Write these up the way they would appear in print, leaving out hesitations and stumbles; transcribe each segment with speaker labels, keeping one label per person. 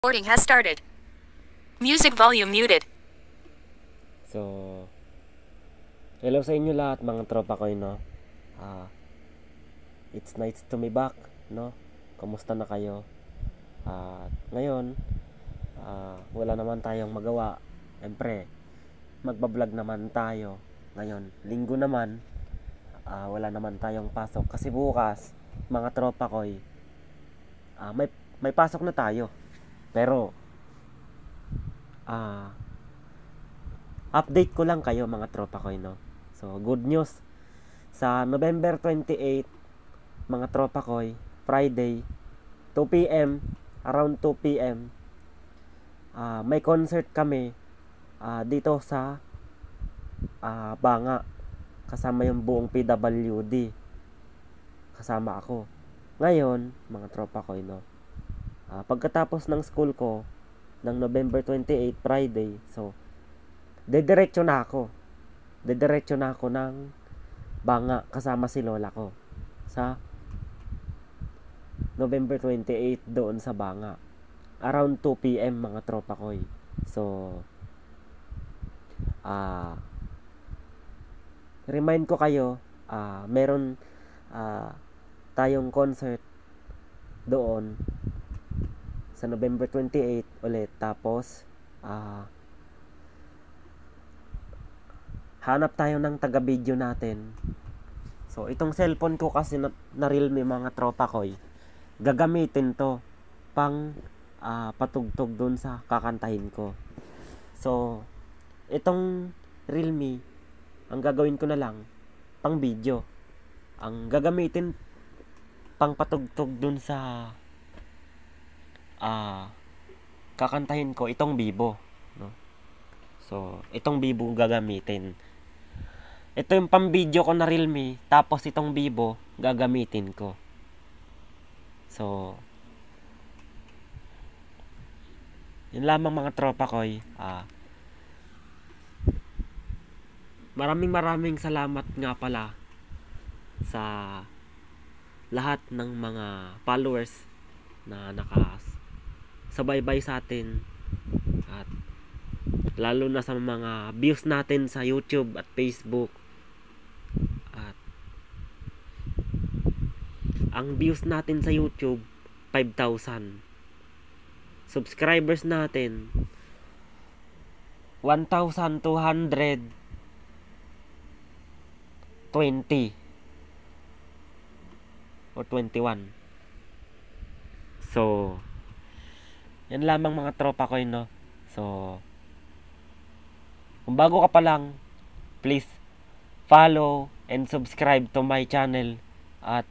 Speaker 1: Recording has started. Music volume muted.
Speaker 2: So, hello sa inyo lahat mga tropa ko, no? It's nice to me back, no? Kamusta na kayo? Ngayon, wala naman tayong magawa. Siyempre, magbablog naman tayo. Ngayon, linggo naman, wala naman tayong pasok. Kasi bukas, mga tropa ko, may pasok na tayo. Pero, update ko lang kayo mga tropa ko, no? So, good news. Sa November 28, mga tropa ko, Friday, 2 p.m., around 2 p.m., may concert kami dito sa Banga. Kasama yung buong PWD. Kasama ako. Ngayon, mga tropa ko, no? Pagkatapos ng school ko, ng November 28, Friday, so, dediretso na ako ng Banga kasama si lola ko sa November 28 doon sa Banga around 2 p.m. mga tropa ko. So remind ko kayo, meron tayong concert doon sa November 28 ulit. Tapos hanap tayo ng taga-video natin. So, itong cellphone ko kasi na Realme mga tropa ko, gagamitin to pang patugtog dun sa kakantahin ko. So, itong Realme, ang gagawin ko na lang, pang video. Ang gagamitin pang patugtog dun sa kakantahin ko, itong Vivo, no? So, itong Vivo gagamitin. Ito yung pang-video ko na Realme, tapos itong Vivo gagamitin ko. So, yun lamang mga tropa ko. Maraming salamat nga pala sa lahat ng mga followers na nakasubaybay sa atin, at lalo na sa mga views natin sa YouTube at Facebook. At ang views natin sa YouTube 5,000. Subscribers natin 1,220 or 21. So, yan lamang mga tropa ko, no? So, kung bago ka pa lang, please follow and subscribe to my channel, at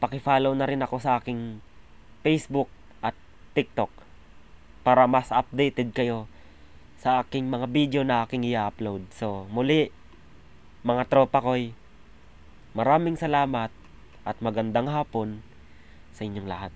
Speaker 2: paki-follow na rin ako sa aking Facebook at TikTok para mas updated kayo sa aking mga video na aking i-upload. So, muli, mga tropa ko, maraming salamat at magandang hapon sa inyong lahat.